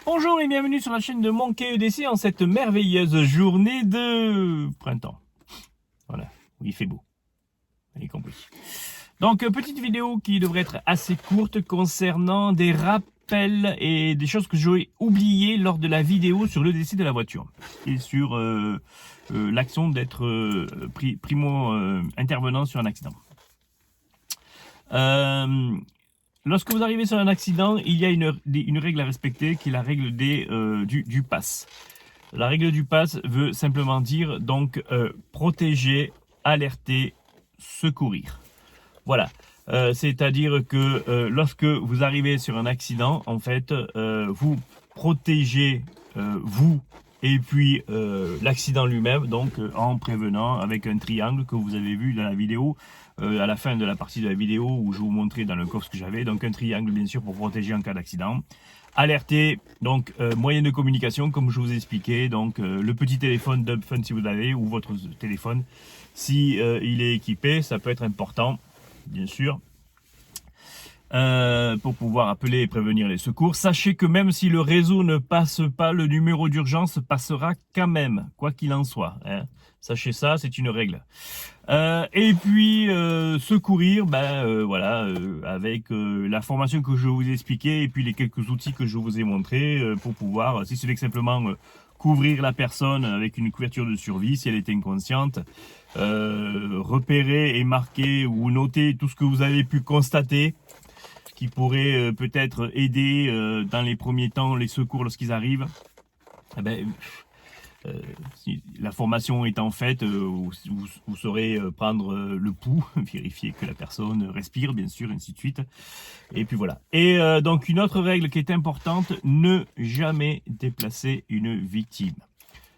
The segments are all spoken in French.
Bonjour et bienvenue sur la chaîne de Monkey EDC en cette merveilleuse journée de printemps. Voilà, où il fait beau. Vous avez compris. Donc, petite vidéo qui devrait être assez courte concernant des rappels et des choses que j'aurais oubliées lors de la vidéo sur l'EDC de la voiture. Et sur l'action d'être primo intervenant sur un accident. Lorsque vous arrivez sur un accident, il y a une règle à respecter qui est la règle du pass. La règle du pass veut simplement dire donc protéger, alerter, secourir. Voilà. C'est-à-dire que lorsque vous arrivez sur un accident, en fait, vous protégez vous et puis l'accident lui-même, donc en prévenant avec un triangle que vous avez vu dans la vidéo, à la fin de la partie de la vidéo où je vous montrais dans le coffre ce que j'avais, donc un triangle bien sûr pour protéger en cas d'accident. Alerter, donc moyen de communication comme je vous ai expliqué, donc le petit téléphone d'Upfun si vous l'avez, ou votre téléphone si il est équipé, ça peut être important bien sûr. Pour pouvoir appeler et prévenir les secours. Sachez que même si le réseau ne passe pas, le numéro d'urgence passera quand même, quoi qu'il en soit. Hein. Sachez ça, c'est une règle. Et puis, secourir, voilà, avec la formation que je vous ai expliquée et puis les quelques outils que je vous ai montrés pour pouvoir, si ce n'est que simplement couvrir la personne avec une couverture de survie si elle est inconsciente, repérer et marquer ou noter tout ce que vous avez pu constater qui pourrait peut-être aider dans les premiers temps les secours lorsqu'ils arrivent. Si la formation étant faite, vous saurez prendre le pouls, vérifier que la personne respire, bien sûr, ainsi de suite. Et puis voilà. Et donc une autre règle qui est importante, ne jamais déplacer une victime.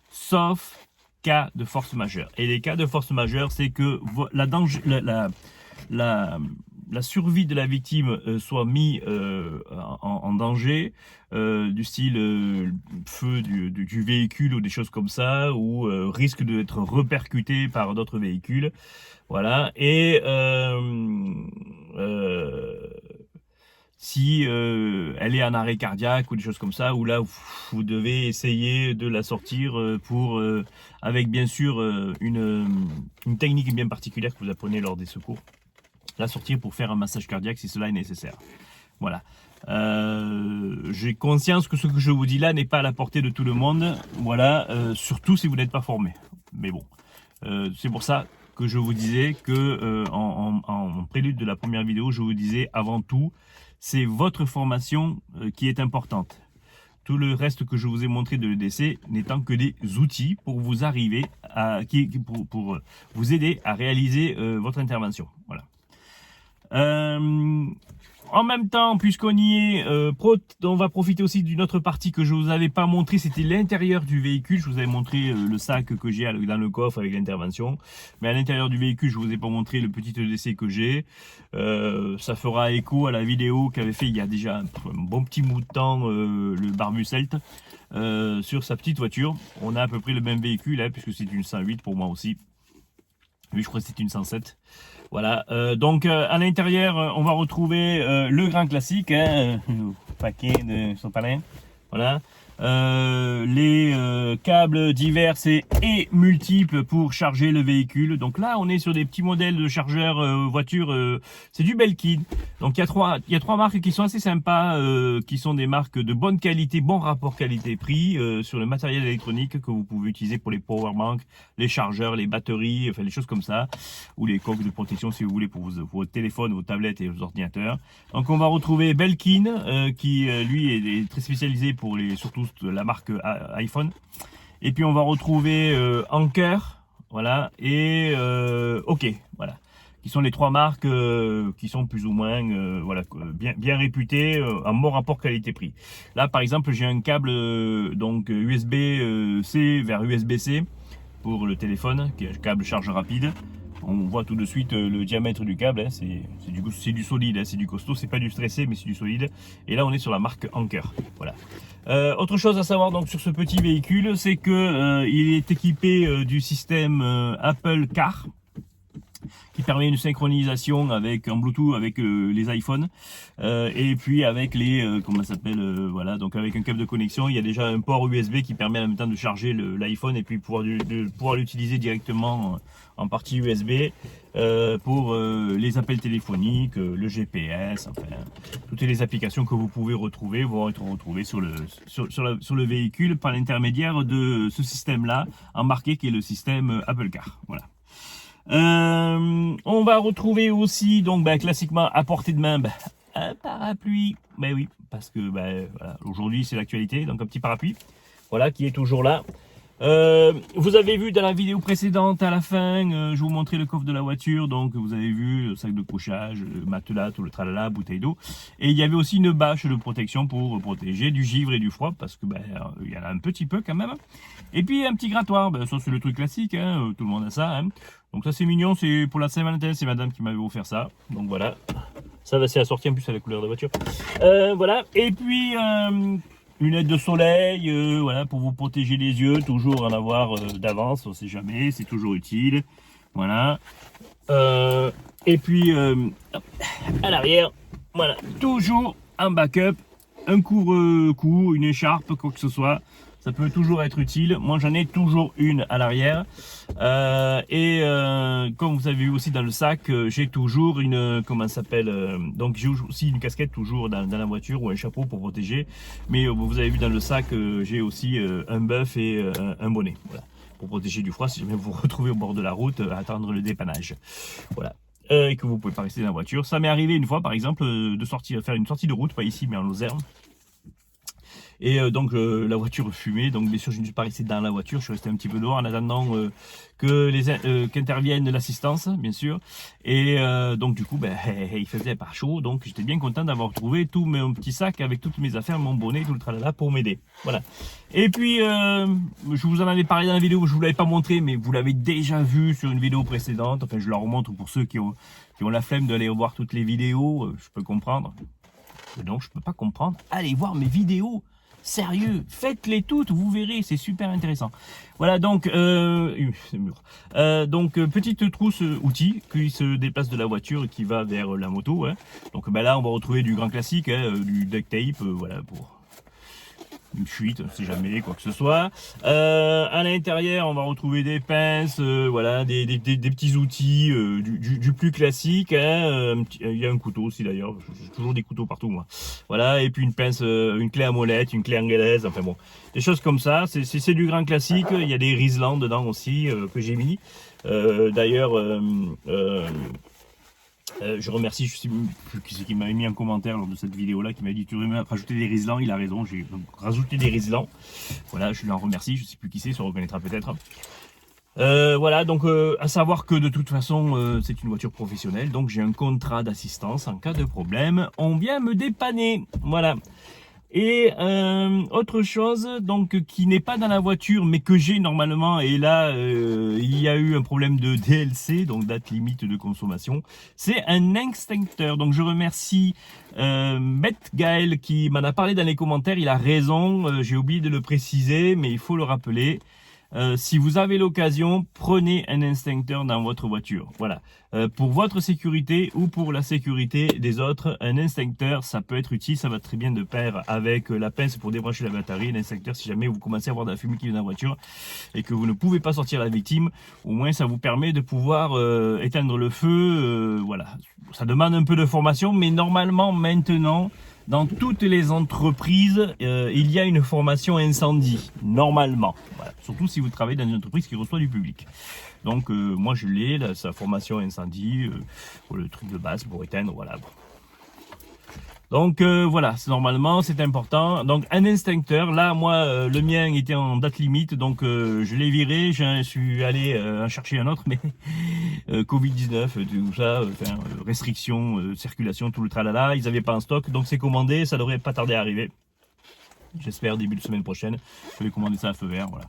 Sauf cas de force majeure. Et les cas de force majeure, c'est que la survie de la victime soit mise en danger, du style feu du véhicule ou des choses comme ça, ou risque d'être repercuté par d'autres véhicules. Voilà. Et si elle est en arrêt cardiaque ou des choses comme ça, où là vous devez essayer de la sortir pour avec bien sûr une technique bien particulière que vous apprenez lors des secours. La sortir pour faire un massage cardiaque si cela est nécessaire. Voilà. J'ai conscience que ce que je vous dis là n'est pas à la portée de tout le monde. Voilà. Surtout si vous n'êtes pas formé. Mais bon. C'est pour ça que je vous disais que en prélude de la première vidéo, je vous disais avant tout, c'est votre formation qui est importante. Tout le reste que je vous ai montré de l'EDC n'étant que des outils pour vous arriver à pour vous aider à réaliser votre intervention. Voilà. En même temps, puisqu'on y est, on va profiter aussi d'une autre partie que je vous avais pas montré, c'était l'intérieur du véhicule. Je vous avais montré le sac que j'ai dans le coffre avec l'intervention, mais à l'intérieur du véhicule, je vous ai pas montré le petit EDC que j'ai. Ça fera écho à la vidéo qu'avait fait il y a déjà un bon petit bout de temps le Barbu Celt sur sa petite voiture. On a à peu près le même véhicule, hein, puisque c'est une 108 pour moi aussi. Lui, je crois que c'est une 107. Voilà, donc à l'intérieur, on va retrouver le grand classique, hein, paquet de sopalin, voilà, les câbles divers et multiples pour charger le véhicule. Donc là, on est sur des petits modèles de chargeurs voiture, c'est du Belkin. Donc il y a trois marques qui sont assez sympas, qui sont des marques de bonne qualité, bon rapport qualité-prix sur le matériel électronique que vous pouvez utiliser pour les powerbanks, les chargeurs, les batteries, enfin les choses comme ça, ou les coques de protection si vous voulez pour vos téléphones, vos tablettes et vos ordinateurs. Donc on va retrouver Belkin qui lui est très spécialisé pour surtout la marque iPhone. Et puis on va retrouver Anker, voilà, et OK, voilà, qui sont les trois marques qui sont plus ou moins voilà, bien réputées en bon rapport qualité-prix. Là par exemple j'ai un câble donc USB-C vers USB-C pour le téléphone, qui est un câble charge rapide. On voit tout de suite le diamètre du câble, hein, c'est du solide, hein, c'est du costaud, c'est pas du stressé mais c'est du solide. Et là on est sur la marque Anker. Voilà. Autre chose à savoir donc sur ce petit véhicule, c'est que il est équipé du système Apple Car, qui permet une synchronisation avec en Bluetooth avec les iPhones et puis avec les comment ça s'appelle voilà, donc avec un câble de connexion. Il y a déjà un port USB qui permet en même temps de charger l'iPhone et puis de pouvoir l'utiliser directement en partie USB pour les appels téléphoniques, le GPS, enfin toutes les applications que vous pouvez retrouver vont être retrouvées sur le véhicule par l'intermédiaire de ce système là embarqué qui est le système Apple Car. Voilà. On va retrouver aussi donc classiquement à portée de main un parapluie. Ben oui, parce que voilà, aujourd'hui c'est l'actualité, donc un petit parapluie, voilà, qui est toujours là. Vous avez vu dans la vidéo précédente à la fin, je vous montrais le coffre de la voiture, donc vous avez vu le sac de couchage, le matelas, tout le tralala, bouteille d'eau, et il y avait aussi une bâche de protection pour protéger du givre et du froid, parce que il y en a un petit peu quand même. Et puis un petit grattoir, ça c'est le truc classique, hein, tout le monde a ça, hein. Donc ça c'est mignon, c'est pour la Saint-Valentin, c'est madame qui m'avait offert ça, donc voilà, ça va c'est assorti en plus à la couleur de la voiture, voilà. Et puis lunettes de soleil, voilà, pour vous protéger les yeux, toujours en avoir d'avance, on sait jamais, c'est toujours utile, voilà. Et puis à l'arrière, voilà, toujours un backup, un couvre-cou, une écharpe, quoi que ce soit. Ça peut toujours être utile. Moi, j'en ai toujours une à l'arrière. Comme vous avez vu aussi dans le sac, j'ai toujours une, comment ça s'appelle, donc j'ai aussi une casquette toujours dans la voiture ou un chapeau pour protéger. Mais vous avez vu dans le sac, j'ai aussi un buff et un bonnet, voilà, pour protéger du froid si jamais vous vous retrouvez au bord de la route à attendre le dépannage. Voilà. Et que vous pouvez pas rester dans la voiture. Ça m'est arrivé une fois, par exemple, de faire une sortie de route, pas ici, mais en Lozère. Et donc la voiture fumait, donc bien sûr je ne suis pas resté dans la voiture, je suis resté un petit peu dehors en attendant qu'intervienne l'assistance, bien sûr. Et donc du coup il faisait pas chaud, donc j'étais bien content d'avoir trouvé tout mon petit sac avec toutes mes affaires, mon bonnet, tout le tralala pour m'aider. Voilà. Et puis je vous en avais parlé dans la vidéo, je vous l'avais pas montré, mais vous l'avez déjà vu sur une vidéo précédente. Enfin je la remontre pour ceux qui ont la flemme d'aller voir toutes les vidéos, je peux comprendre. Donc je peux pas comprendre. Allez voir mes vidéos. Sérieux, faites-les toutes, vous verrez, c'est super intéressant. Voilà, donc, petite trousse outil qui se déplace de la voiture et qui va vers la moto. Hein. Donc là, on va retrouver du grand classique, hein, du duct tape, voilà, pour une fuite, si jamais, quoi que ce soit. À l'intérieur, on va retrouver des pinces, voilà, des petits outils du plus classique. Hein. Il y a un couteau aussi d'ailleurs, j'ai toujours des couteaux partout moi. Voilà, et puis une pince, une clé à molette, une clé anglaise, enfin bon, des choses comme ça. C'est du grand classique. Il y a des Riesland dedans aussi que j'ai mis. D'ailleurs, je remercie, je sais plus qui c'est qui m'avait mis un commentaire lors de cette vidéo là, qui m'a dit tu veux rajouter des Riesland, il a raison, j'ai rajouté des Riesland. Voilà, je l'en remercie, je sais plus qui c'est, se reconnaîtra peut-être. Voilà, donc à savoir que de toute façon c'est une voiture professionnelle, donc j'ai un contrat d'assistance en cas de problème, on vient me dépanner, voilà. Et autre chose donc qui n'est pas dans la voiture mais que j'ai normalement, et là il y a eu un problème de DLC, donc date limite de consommation, c'est un extincteur. Donc je remercie Beth Gaël qui m'en a parlé dans les commentaires, il a raison, j'ai oublié de le préciser mais il faut le rappeler. Si vous avez l'occasion, prenez un extincteur dans votre voiture. Voilà. Pour votre sécurité ou pour la sécurité des autres, un extincteur, ça peut être utile. Ça va très bien de pair avec la pince pour débrancher la batterie. L'extincteur, si jamais vous commencez à avoir de la fumée qui vient dans la voiture et que vous ne pouvez pas sortir la victime, au moins ça vous permet de pouvoir éteindre le feu. Voilà. Ça demande un peu de formation, mais normalement, maintenant, dans toutes les entreprises, il y a une formation incendie, normalement. Voilà. Surtout si vous travaillez dans une entreprise qui reçoit du public. Donc moi je l'ai, sa formation incendie, pour le truc de base pour éteindre, voilà. Donc voilà, normalement c'est important. Donc un extincteur, là moi le mien était en date limite, donc je l'ai viré, je suis allé en chercher un autre, mais Covid-19, tout ça, restrictions, circulation, tout le tralala, ils n'avaient pas en stock, donc c'est commandé, ça devrait pas tarder à arriver. J'espère début de semaine prochaine. Je vais commander ça à feu vert, voilà.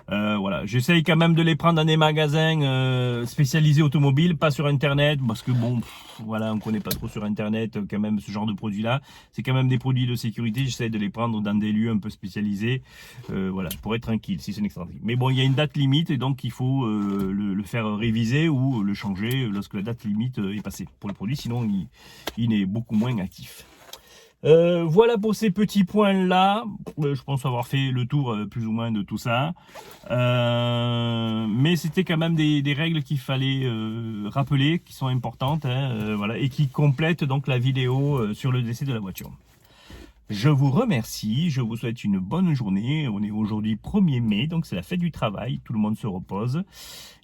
Voilà, j'essaye quand même de les prendre dans des magasins spécialisés automobiles, pas sur internet, parce que bon, voilà, on connaît pas trop sur internet quand même ce genre de produits-là. C'est quand même des produits de sécurité. J'essaye de les prendre dans des lieux un peu spécialisés, voilà, pour être tranquille, si ce n'est que tranquille. Mais bon, il y a une date limite et donc il faut le faire réviser ou le changer lorsque la date limite est passée pour le produit. Sinon, il est beaucoup moins actif. Voilà pour ces petits points-là. Je pense avoir fait le tour plus ou moins de tout ça. Mais c'était quand même des règles qu'il fallait rappeler, qui sont importantes, hein, voilà, et qui complètent donc la vidéo sur le décès de la voiture. Je vous remercie, je vous souhaite une bonne journée. On est aujourd'hui 1er mai, donc c'est la fête du travail, tout le monde se repose.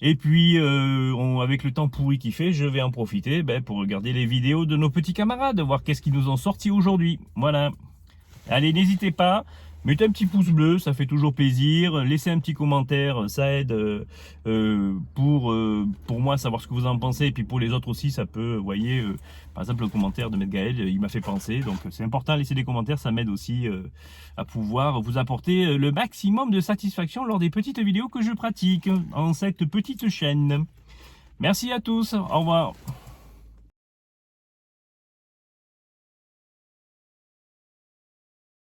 Et puis, avec le temps pourri qu'il fait, je vais en profiter pour regarder les vidéos de nos petits camarades, voir qu'est-ce qu'ils nous ont sorti aujourd'hui. Voilà. Allez, n'hésitez pas, mettez un petit pouce bleu, ça fait toujours plaisir. Laissez un petit commentaire, ça aide pour moi savoir ce que vous en pensez. Et puis pour les autres aussi, ça peut, vous voyez, par exemple le commentaire de Maître Gaël, il m'a fait penser. Donc c'est important de laisser des commentaires, ça m'aide aussi à pouvoir vous apporter le maximum de satisfaction lors des petites vidéos que je pratique en cette petite chaîne. Merci à tous, au revoir.